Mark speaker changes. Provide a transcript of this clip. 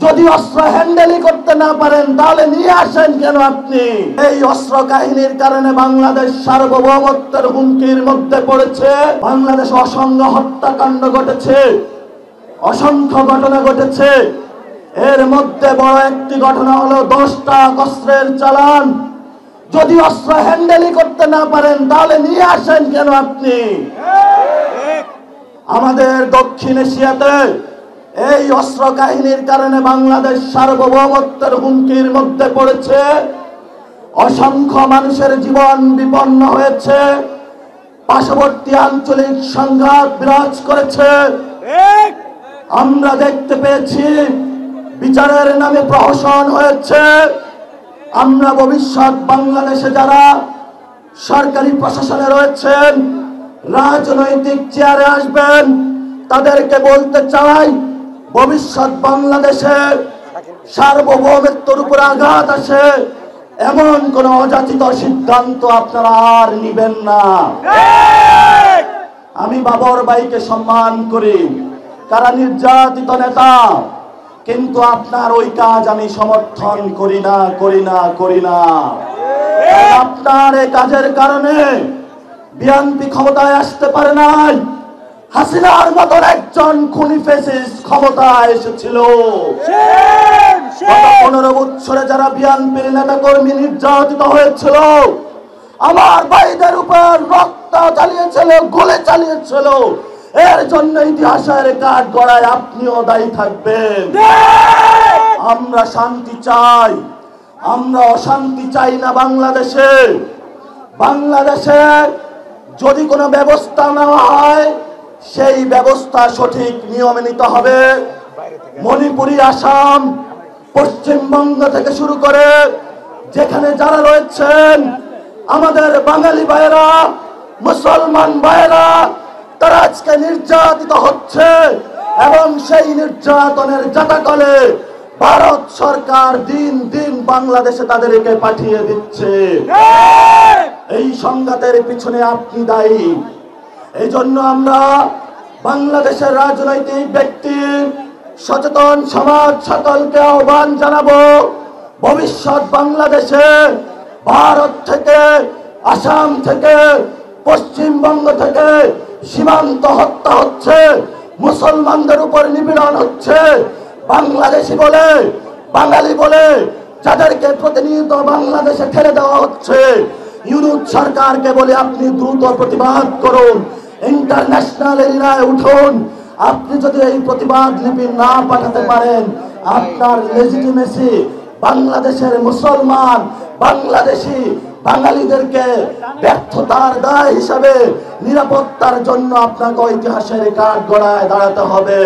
Speaker 1: যদি অস্ত্র হ্যান্ডেলই করতে না পারেন তাহলে নিয়ে আসেন কেন আপনি? এই অস্ত্র কাহিনীর কারণে বাংলাদেশ সার্বভৌমত্বের হুমকির মধ্যে পড়েছে। বাংলাদেশে অসংখ্য হত্যাকাণ্ড ঘটেছে, অসংখ্য ঘটনা ঘটেছে। এর মধ্যে বড় একটি ঘটনা হলো 10টা অস্ত্রের চালান। যদি অস্ত্র হ্যান্ডেলই করতে না পারেন তাহলে নিয়ে আসেন কেন আপনি? আমাদের দক্ষিণ এশিয়াতে এই অস্ত্র কাহিনীর কারণে বাংলাদেশ সার্বভৌমত্বের হুমকির মধ্যে পড়েছে। অসংখ্য মানুষের জীবন বিপন্ন হয়েছে, পার্শ্ববর্তী আঞ্চলিক সংঘাত বিরাজ করেছে। আমরা দেখতে পেয়েছি বিচারের নামে প্রহসন হয়েছে। আমরা ভবিষ্যৎ বাংলাদেশে যারা সরকারি প্রশাসনে রয়েছেন, রাজনৈতিক চেয়ারে আসবেন, তাদেরকে বলতে চাই ভবিষ্যৎ বাংলাদেশে সার্বভৌমত্বের উপর আঘাত আসে এমন কোন অযাচিত সিদ্ধান্ত আপনারা আর নিবেন না। আমি বাবর ভাইকে সম্মান করি, তারা নির্যাতিত নেতা, কিন্তু আপনার ওই কাজ আমি সমর্থন করি না। আপনার এই কাজের কারণে বিএনপি ক্ষমতায় আসতে পারে নাই। হাসিনার মতন একজন খুনি ফ্যাসিস্ট ক্ষমতায় এসেছিল। 15 বছরে যারা বিএনপির নেতা কর্মী নির্যাতিত হয়েছিল, আমার ভাইদের উপর রক্ত চালিয়েছিল, গুলি চালিয়েছিল, এর জন্য ইতিহাসের কাঠ গড়ায় আপনিও দায়ী থাকবেন। আমরা শান্তি চাই, আমরা অশান্তি চাই না। বাংলাদেশে যদি কোনো ব্যবস্থা নেওয়া হয় সেই ব্যবস্থা সঠিক নিয়মে নিতে হবে। মণিপুরি, আসাম, পশ্চিমবঙ্গ থেকে শুরু করে যেখানে যারা রয়েছেন আমাদের বাঙালি ভাইয়েরা, মুসলমান ভাইয়েরা, তারা আজকে নির্যাতিত হচ্ছে এবং সেই নির্যাতনের জাতাকলে ভারত সরকার দিন দিন বাংলাদেশে তাদেরকে পাঠিয়ে দিচ্ছে। এই সংঘাতের পিছনে আপনি দায়ী। এই জন্য আমরা বাংলাদেশের রাজনৈতিক ব্যক্তি, সচেতন সমাজ সকলকে আহ্বান জানাবো, ভবিষ্যৎ বাংলাদেশে ভারত থেকে, আসাম থেকে, পশ্চিমবঙ্গ থেকে সীমান্ত হত্যা হচ্ছে, মুসলমানদের উপর নিপীড়ন হচ্ছে। বাংলাদেশি বলে, বাঙালি বলে যাদেরকে প্রতিনিয়ত বাংলাদেশে ঠেলে দেওয়া হচ্ছে, ইউনুস সরকারকে বলে আপনি দ্রুত প্রতিবাদ করুন, ইন্টারন্যাশনাল এরিয়ায় উঠুন। আপনি যদি এই প্রতিবাদ লিপি না পাঠাতে পারেন, আপনার লেজিটিমেসি বাংলাদেশের মুসলমান, বাংলাদেশি বাঙালিদেরকে ব্যর্থতার দায় হিসাবে নিরাপত্তার জন্য আপনাকে ইতিহাসের কাঠ গড়ায় দাঁড়াতে হবে।